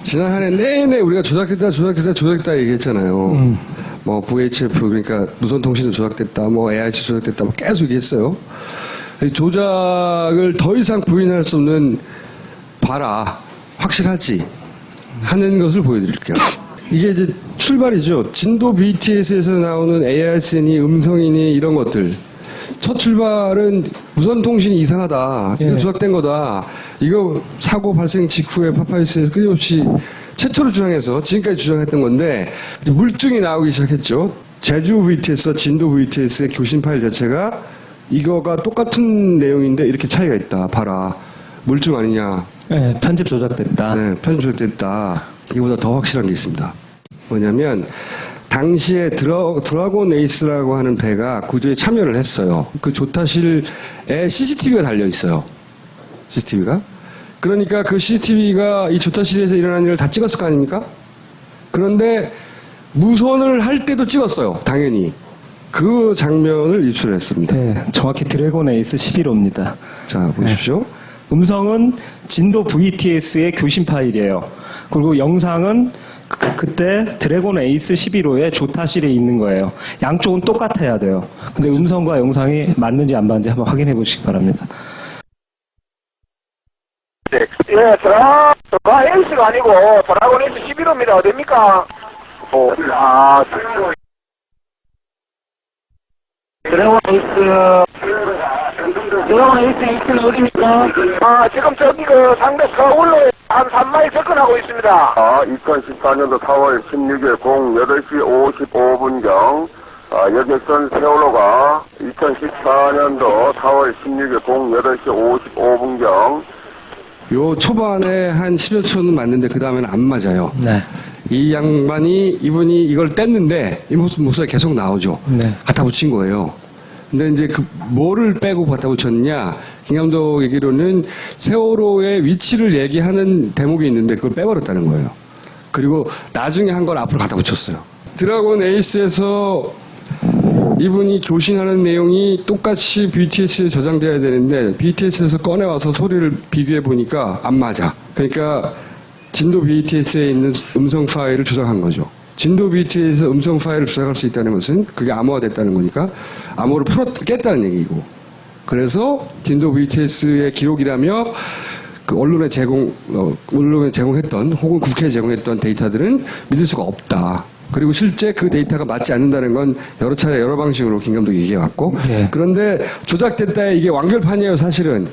지난 한 해 내내 우리가 조작됐다 얘기했잖아요. 뭐 VHF 그러니까 무선통신도 조작됐다, 뭐 AIC 조작됐다, 뭐 계속 얘기했어요. 이 조작을 더 이상 부인할 수 없는 봐라 확실하지 하는 것을 보여드릴게요. 이게 이제 출발이죠. 진도 BTS에서 나오는 ARC니 음성이니 이런 것들. 첫 출발은 무선통신이 이상하다. 이거 조작된 거다. 이거 사고 발생 직후에 파파이스에서 끊임없이 최초로 주장해서 지금까지 주장했던 건데 물증이 나오기 시작했죠. 제주 VTS와 진도 VTS의 교신 파일 자체가 이거가 똑같은 내용인데 이렇게 차이가 있다. 봐라. 물증 아니냐. 네, 편집 조작됐다. 네, 편집 조작됐다. 이거보다 더 확실한 게 있습니다. 뭐냐면 당시에 드라곤 에이스라고 하는 배가 구조에 참여를 했어요. 그 조타실에 CCTV가 달려 있어요. CCTV가. 그러니까 그 CCTV가 이 조타실에서 일어난 일을 다 찍었을 거 아닙니까? 그런데 무선을 할 때도 찍었어요. 당연히. 그 장면을 유출했습니다. 네, 정확히 드래곤 에이스 11호입니다. 자, 보십시오. 네. 음성은 진도 VTS의 교신 파일이에요. 그리고 영상은 그때 드래곤 에이스 11호의 조타실에 있는 거예요. 양쪽은 똑같아야 돼요. 근데 음성과 영상이 맞는지 안 맞는지 한번 확인해 보시기 바랍니다. 예, 드라곤 에이스가 아니고 드라곤 에이스 11호입니다. 어딥니까? 드래곤 에이스 2층은 어디입니까? 지금 저기 상대 서울로 한 3마일 접근하고 있습니다. 2014년도 4월 16일 08시 55분경 여객선 세월호가 2014년도 4월 16일 08시 55분경 요 초반에 한 10여 초는 맞는데 그 다음에는 안 맞아요. 네. 이 양반이 이분이 이걸 뗐는데 이 모습이 계속 나오죠. 네. 갖다 붙인 거예요. 근데 이제 그 뭐를 빼고 갖다 붙였냐? 김 감독 얘기로는 세월호의 위치를 얘기하는 대목이 있는데 그걸 빼버렸다는 거예요. 그리고 나중에 한 걸 앞으로 갖다 붙였어요. 드라곤 에이스에서 이분이 교신하는 내용이 똑같이 BTS에 저장돼야 되는데 BTS에서 꺼내와서 소리를 비교해 보니까 안 맞아. 그러니까 진도 BTS에 있는 음성 파일을 조작한 거죠. 진도 BTS에서 음성 파일을 조작할 수 있다는 것은 그게 암호화됐다는 거니까 암호를 깼다는 얘기고. 그래서 진도 BTS의 기록이라며 그 언론에 제공했던 혹은 국회에 제공했던 데이터들은 믿을 수가 없다. 그리고 실제 그 데이터가 맞지 않는다는 건 여러 차례 여러 방식으로 김 감독이 얘기해왔고 네. 그런데 조작됐다 이게 완결판이에요. 사실은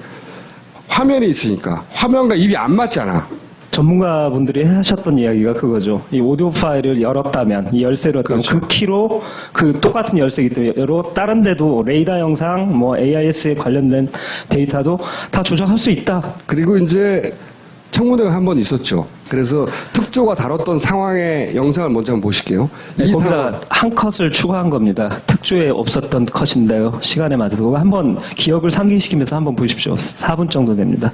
화면이 있으니까 화면과 입이 안 맞잖아. 전문가분들이 하셨던 이야기가 그거죠. 이 오디오 파일을 열었다면, 이 열쇠를 열었다면 그렇죠. 그 키로 그 똑같은 열쇠이기 때문에 다른 데도 레이더 영상, 뭐 AIS에 관련된 데이터도 다 조작할 수 있다. 그리고 이제 청문회가 한 번 있었죠. 그래서 특조가 다뤘던 상황의 영상을 먼저 한번 보실게요. 네, 거기다 한 컷을 추가한 겁니다. 특조에 없었던 컷인데요. 시간에 맞아서 그거 한번 기억을 상기시키면서 한번 보십시오. 4분 정도 됩니다.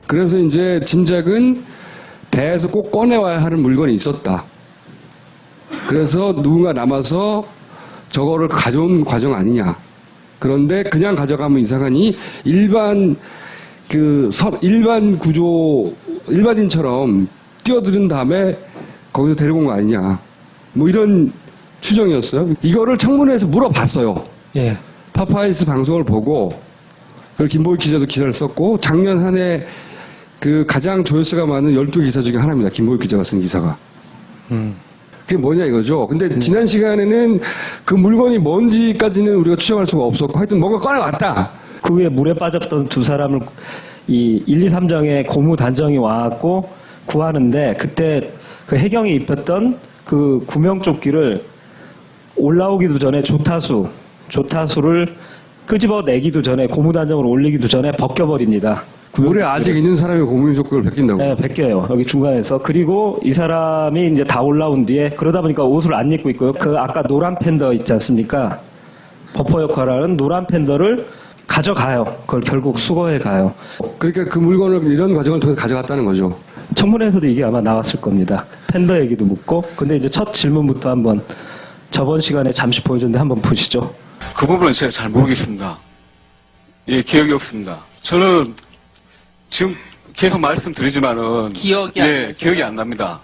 그래서 이제 짐작은 배에서 꼭 꺼내와야 하는 물건이 있었다. 그래서 누군가 남아서 저거를 가져온 과정 아니냐. 그런데 그냥 가져가면 이상하니 일반 구조, 일반인처럼 뛰어드는 다음에 거기서 데리고 온 거 아니냐. 뭐 이런 추정이었어요. 이거를 청문회에서 물어봤어요. 예. 파파이스 방송을 보고, 그리고 김보익 기자도 기사를 썼고, 작년 한 해 그 가장 조회수가 많은 12기사 중에 하나입니다. 김보익 기자가 쓴 기사가. 그게 뭐냐 이거죠. 근데 지난 시간에는 그 물건이 뭔지까지는 우리가 추정할 수가 없었고, 하여튼 뭔가 꺼내왔다. 그 후에 물에 빠졌던 두 사람을 이 1, 2, 3정의 고무 단정이 와갖고 구하는데, 그때 그 해경이 입혔던 그 구명조끼를 올라오기도 전에 조타수를 끄집어내기도 전에, 고무 단정을 올리기도 전에 벗겨버립니다. 물에 아직 있는 사람이 고무조끼를 벗긴다고. 네, 벗겨요. 여기 중간에서. 그리고 이 사람이 이제 다 올라온 뒤에, 그러다 보니까 옷을 안 입고 있고요. 그 아까 노란 팬더 있지 않습니까? 버퍼 역할을 하는 노란 팬더를 가져가요. 그걸 결국 수거해 가요. 그러니까 그 물건을 이런 과정을 통해서 가져갔다는 거죠. 청문회에서도 이게 아마 나왔을 겁니다. 팬더 얘기도 묻고. 근데 이제 첫 질문부터 한번, 저번 시간에 잠시 보여줬는데 한번 보시죠. 그 부분은 제가 잘 모르겠습니다. 예, 기억이 없습니다. 저는 지금 계속 말씀드리지만은 기억이 안 나요? 기억이 안 납니다.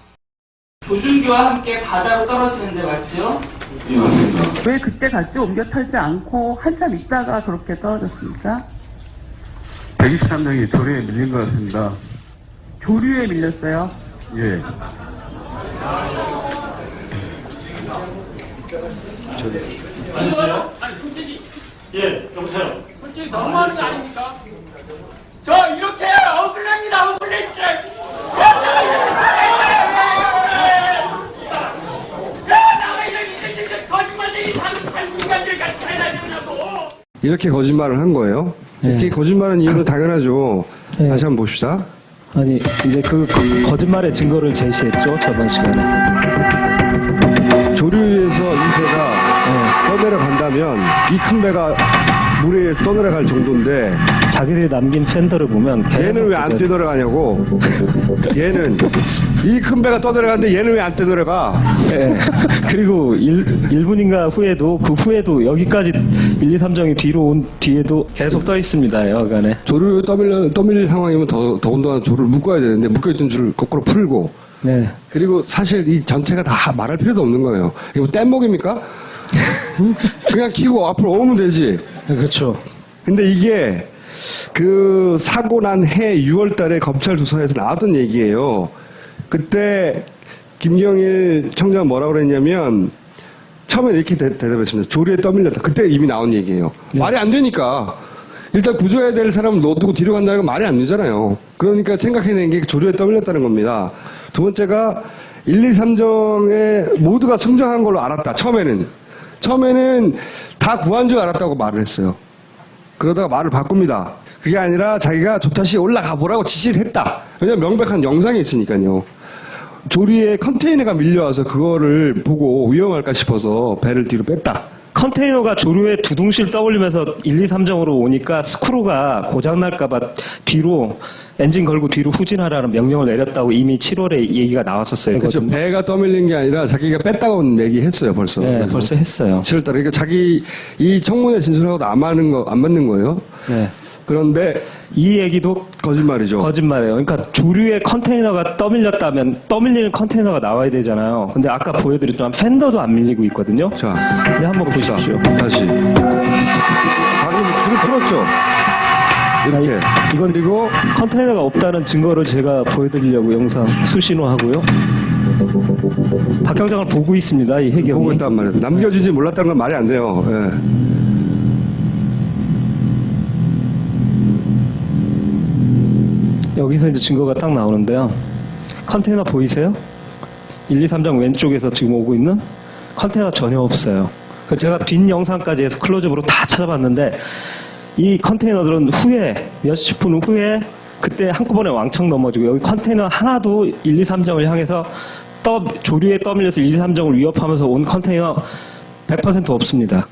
조준기와 함께 바다로 떨어지는데 맞죠? 예, 맞습니다. 왜 그때 같이 옮겨 탈지 않고 한참 있다가 그렇게 떨어졌습니까? 123명이 조류에 밀린 것 같습니다. 조류에 밀렸어요. 예. 솔직히 너무하는 거 아닙니까? 저 이렇게 억울합니다. 억울해 진짜. 나가 이렇게 거짓말쟁이 잘못한 인간들 같이 살아야 되냐고. 이렇게 거짓말을 한 거예요. 이렇게 거짓말한 이유는 당연하죠. 네. 다시 한번 봅시다. 아니, 이제 그 거짓말의 증거를 제시했죠, 저번 시간에. 조류에서 이 배가 떠내려간다면 이 큰 배가 물에 의해서 떠내려갈 정도인데 자기들이 남긴 팬더를 보면 얘는 왜 안 떠내려가냐고. 얘는 이 큰 배가 떠내려가는데 얘는 왜 안 떠내려가. 예. 그리고 1분인가 후에도, 그 후에도 여기까지 1, 2, 3정이 뒤로 온 뒤에도 계속 떠 있습니다, 여간에. 조류 떠밀릴 상황이면 더군다나 조를 묶어야 되는데 묶여있던 줄을 거꾸로 풀고. 네. 그리고 사실 이 전체가 다 말할 필요도 없는 거예요. 이거 뭐 뗏목입니까? 그냥 키고 앞으로 오면 되지. 그렇죠. 근데 이게 그 사고 난 해 6월 달에 검찰 조사에서 나왔던 얘기예요. 그때 김경일 청장 뭐라고 그랬냐면 처음에 이렇게 대답했습니다. 조류에 떠밀렸다. 그때 이미 나온 얘기예요. 네. 말이 안 되니까. 일단 구조해야 될 사람을 놔두고 뒤로 간다는 건 말이 안 되잖아요. 그러니까 생각해낸 게 조류에 떠밀렸다는 겁니다. 두 번째가 1, 2, 3정에 모두가 성장한 걸로 알았다. 처음에는 다 구한 줄 알았다고 말을 했어요. 그러다가 말을 바꿉니다. 그게 아니라 자기가 조타시에 올라가 보라고 지시를 했다. 왜냐면 명백한 영상이 있으니까요. 조리에 컨테이너가 밀려와서 그거를 보고 위험할까 싶어서 배를 뒤로 뺐다. 컨테이너가 조류에 두둥실 떠올리면서 1, 2, 3정으로 오니까 스크루가 고장날까봐 뒤로, 엔진 걸고 뒤로 후진하라는 명령을 내렸다고 이미 7월에 얘기가 나왔었어요. 그렇죠. 배가 떠밀린 게 아니라 자기가 뺐다고 얘기했어요, 벌써. 네, 그래서 벌써 했어요. 7월달에. 그러니까 자기 이 청문회 진술하고도 안 맞는 거예요. 네. 그런데 이 얘기도 거짓말이죠. 거짓말이에요. 그러니까 조류에 컨테이너가 떠밀렸다면 떠밀리는 컨테이너가 나와야 되잖아요. 근데 아까 보여드렸지만 팬더도 안 밀리고 있거든요. 자, 네, 한번 봅시다. 보십시오. 다시. 방금 줄을 풀었죠. 이렇게. 이건 그리고 컨테이너가 없다는 증거를 제가 보여드리려고 영상 수신호하고요. 박 경장을 보고 있습니다. 이 해경이. 보고 있단 말이에요. 남겨진지 몰랐다는 건 말이 안 돼요. 예. 여기서 이제 증거가 딱 나오는데요. 컨테이너 보이세요? 1, 2, 3장 왼쪽에서 지금 오고 있는 컨테이너 전혀 없어요. 그래서 제가 뒷 영상까지 해서 클로즈업으로 다 찾아봤는데 이 컨테이너들은 후에 몇십 분 후에 그때 한꺼번에 왕창 넘어지고 여기 컨테이너 하나도 1, 2, 3정을 향해서 조류에 떠밀려서 1, 2, 3정을 위협하면서 온 컨테이너 100% 없습니다.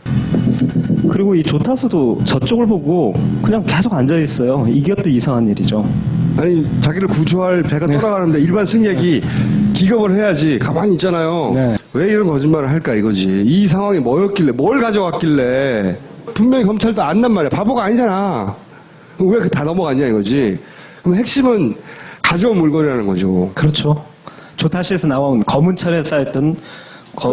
그리고 이 조타수도 저쪽을 보고 그냥 계속 앉아있어요. 이게 또 이상한 일이죠. 아니 자기를 구조할 배가 떠나가는데 일반 승객이 기겁을 해야지 가만히 있잖아요. 네. 왜 이런 거짓말을 할까 이거지. 이 상황이 뭐였길래 뭘 가져왔길래 분명히 검찰도 안단 말이야. 바보가 아니잖아. 왜 다 넘어갔냐 이거지. 그럼 핵심은 가져온 물건이라는 거죠. 그렇죠. 조타시에서 나온 검은 천에 쌓였던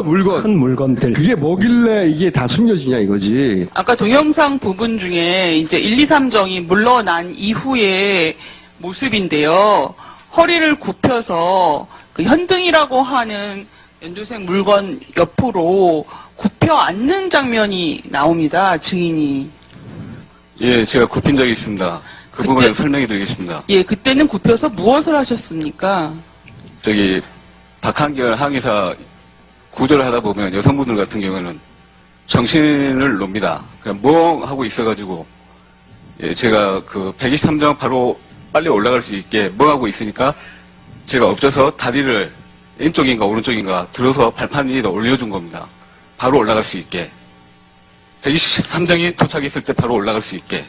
물건. 큰 물건들. 그게 뭐길래 이게 다 숨겨지냐 이거지. 아까 동영상 부분 중에 이제 1, 2, 3정이 물러난 이후의 모습인데요. 허리를 굽혀서 그 현등이라고 하는 연두색 물건 옆으로 굽혀 앉는 장면이 나옵니다. 증인이. 예, 제가 굽힌 적이 있습니다. 그 그때- 부분을 설명해 드리겠습니다. 예, 그때는 굽혀서 무엇을 하셨습니까? 저기 박한결 항해사 구조를 하다 보면 여성분들 같은 경우에는 정신을 놉니다. 그냥 멍하고 있어가지고 예, 제가 그 123정 바로 빨리 올라갈 수 있게 멍하고 있으니까 제가 엎져서 다리를 왼쪽인가 오른쪽인가 들어서 발판 위에다 올려준 겁니다. 바로 올라갈 수 있게. 123정이 도착했을 때 바로 올라갈 수 있게.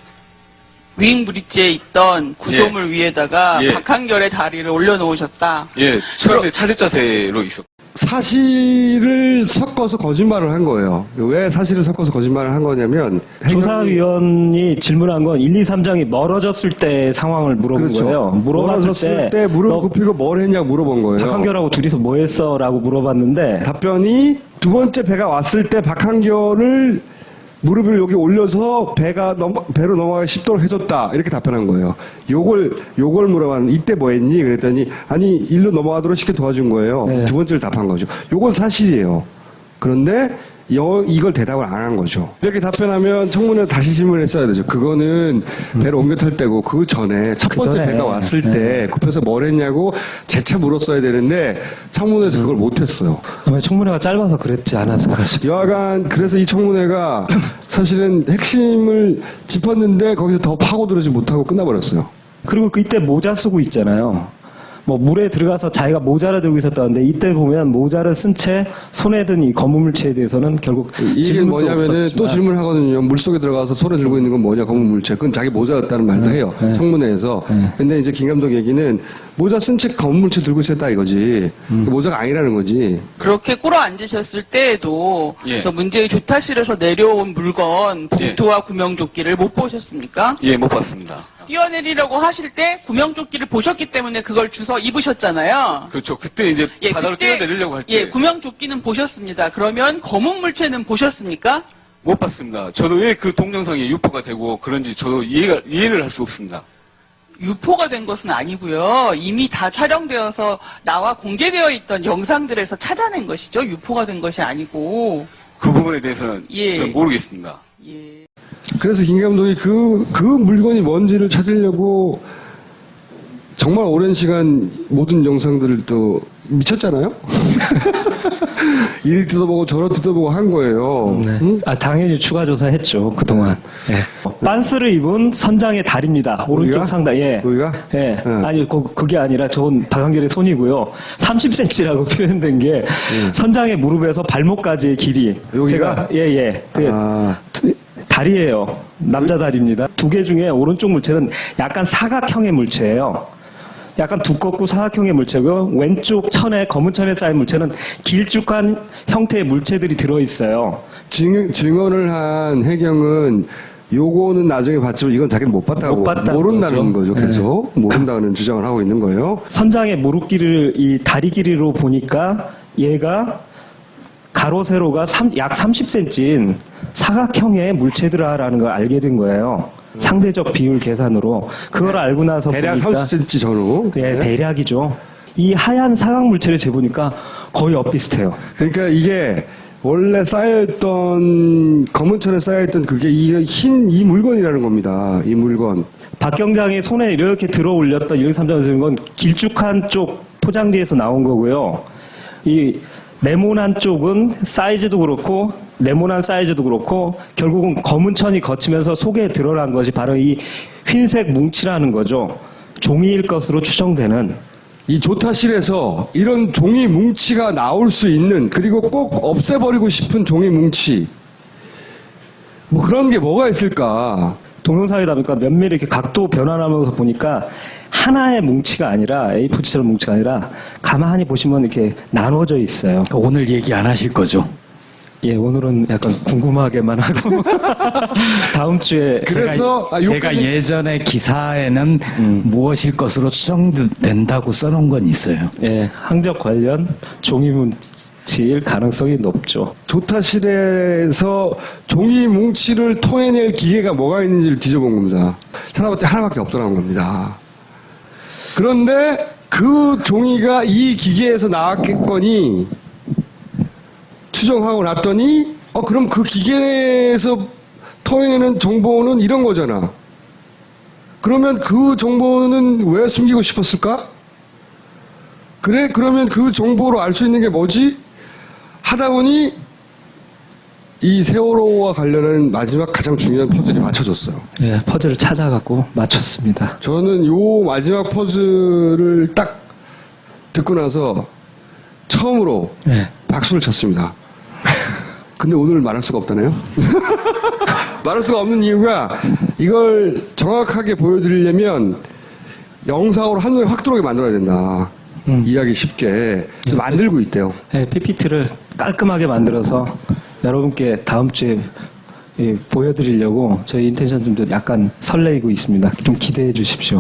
위잉 브릿지에 있던 구조물 위에다가 예. 박한결의 다리를 올려놓으셨다. 예, 처음에 차례 자세로 있었고. 사실을 섞어서 거짓말을 한 거예요. 왜 사실을 섞어서 거짓말을 한 거냐면 조사위원이 질문한 건 1, 2, 3장이 멀어졌을 때 상황을 물어본 그렇죠. 거예요. 물어봤을 멀어졌을 때 너 무릎 굽히고 뭘 했냐고 물어본 거예요. 박한결하고 둘이서 뭐 했어? 라고 물어봤는데 답변이 두 번째 배가 왔을 때 박한결을 무릎을 여기 올려서 배로 넘어가기 쉽도록 해줬다. 이렇게 답변한 거예요. 요걸 물어봤는데 이때 뭐 했니? 그랬더니 아니 일로 넘어가도록 쉽게 도와준 거예요. 네. 두 번째를 답한 거죠. 요건 사실이에요. 그런데 이걸 대답을 안 한 거죠. 이렇게 답변하면 청문회 다시 질문을 했어야 되죠. 그거는 배를 옮겨 탈 때고 그 전에 첫 번째 전에. 배가 왔을 때 굽혀서 뭘 했냐고 재차 물었어야 되는데 청문회에서 그걸 못 했어요. 아마 청문회가 짧아서 그랬지 않았을까 싶어요. 여하간 그래서 이 청문회가 사실은 핵심을 짚었는데 거기서 더 파고들지 못하고 끝나버렸어요. 그리고 그때 모자 쓰고 있잖아요. 뭐 물에 들어가서 자기가 모자를 들고 있었다는데 이때 보면 모자를 쓴 채 손에 든 이 검은 물체에 대해서는 결국 이게 질문도 뭐냐면은 없었지만 또 질문하거든요. 물속에 들어가서 손에 들고 있는 건 뭐냐 검은 물체. 그건 자기 모자였다는 말도 해요. 네. 청문회에서. 근데 이제 김 감독 얘기는 모자 쓴 채 검은 물체 들고 있었다 이거지. 모자가 아니라는 거지. 그렇게 꿇어 앉으셨을 때에도 예. 저 문제의 조타실에서 내려온 물건 봉투와 구명조끼를 못 보셨습니까? 예, 못 봤습니다. 뛰어내리려고 하실 때 구명조끼를 보셨기 때문에 그걸 주워 입으셨잖아요. 그렇죠. 그때 이제 예, 바다로 그때- 뛰어내리려고 할 때. 예, 구명조끼는 보셨습니다. 그러면 검은 물체는 보셨습니까? 못 봤습니다. 저도 왜 그 동영상이 유포가 되고 그런지 저도 이해를 할 수 없습니다. 유포가 된 것은 아니고요. 이미 다 촬영되어서 나와 공개되어 있던 영상들에서 찾아낸 것이죠. 유포가 된 것이 아니고. 그 부분에 대해서는 예. 저는 모르겠습니다. 예. 그래서 김 감독이 그 물건이 뭔지를 찾으려고 정말 오랜 시간 모든 영상들을 또 미쳤잖아요? 이리 뜯어보고 저리 뜯어보고 한 거예요. 네. 응? 당연히 추가 조사했죠 그동안. 예. 빤스를 입은 선장의 다리입니다. 오른쪽 여기가? 상단. 예. 여기가? 예. 응. 아니 그게 아니라 저건 박한결의 손이고요. 30cm라고 표현된 게 선장의 무릎에서 발목까지의 길이. 여기가? 제가 예예. 다리예요. 남자 다리입니다. 두 개 중에 오른쪽 물체는 약간 사각형의 물체예요. 약간 두껍고 사각형의 물체고 왼쪽 천에 검은 천에 쌓인 물체는 길쭉한 형태의 물체들이 들어있어요. 증언을 한 해경은 요거는 나중에 봤지만 이건 자기는 못 봤다고 못 봤다는 모른다는 거죠. 거죠. 계속 모른다는 주장을 하고 있는 거예요. 선장의 무릎 길이를 이 다리 길이로 보니까 얘가 가로 세로가 약 30cm인 사각형의 물체들아라는 걸 알게 된 거예요. 상대적 비율 계산으로 그걸 알고 나서 대략 보니까 30cm 전후. 예, 네. 대략이죠. 이 하얀 사각 물체를 재보니까 거의 엇비슷해요. 그러니까 이게 원래 쌓여있던 검은 천에 쌓여있던 그게 이 물건이라는 겁니다. 이 물건. 박 경장이 손에 이렇게 들어 올렸던 103점 건 길쭉한 쪽 포장지에서 나온 거고요. 이 네모난 쪽은 사이즈도 그렇고 네모난 사이즈도 그렇고 결국은 검은 천이 거치면서 속에 드러난 것이 바로 이 흰색 뭉치라는 거죠. 종이일 것으로 추정되는. 이 조타실에서 이런 종이 뭉치가 나올 수 있는 그리고 꼭 없애버리고 싶은 종이 뭉치 뭐 그런 게 뭐가 있을까? 동영상이다 보니까 면밀히 이렇게 각도 변환하면서 보니까 하나의 뭉치가 아니라 A4지처럼 뭉치가 아니라 가만히 보시면 이렇게 나눠져 있어요. 그러니까 오늘 얘기 안 하실 거죠? 예, 오늘은 약간 궁금하게만 하고 다음 주에 그래서 제가 예전에 기사에는 무엇일 것으로 추정된다고 써놓은 건 있어요. 예, 항적 관련 종이뭉치일 가능성이 높죠. 조타실에서 종이 뭉치를 토해낼 기계가 뭐가 있는지를 뒤져본 겁니다. 찾아봤자 하나밖에 없더라는 겁니다. 그런데 그 종이가 이 기계에서 나왔겠거니 추정하고 났더니 그럼 그 기계에서 토해내는 정보는 이런 거잖아. 그러면 그 정보는 왜 숨기고 싶었을까? 그래? 그러면 그 정보로 알 수 있는 게 뭐지? 하다 보니 이 세월호와 관련한 마지막 가장 중요한 퍼즐이 맞춰졌어요. 예, 퍼즐을 찾아갖고 맞췄습니다. 저는 요 마지막 퍼즐을 딱 듣고 나서 처음으로 예. 박수를 쳤습니다. 근데 오늘 말할 수가 없다네요. 말할 수가 없는 이유가 이걸 정확하게 보여드리려면 영상으로 한눈에 확 들어오게 만들어야 된다. 이해하기 쉽게. 그래서 만들고 있대요. 예, PPT를 깔끔하게 만들어서 여러분께 다음 주에 보여드리려고 저희 인텐션님도 약간 설레이고 있습니다. 좀 기대해 주십시오.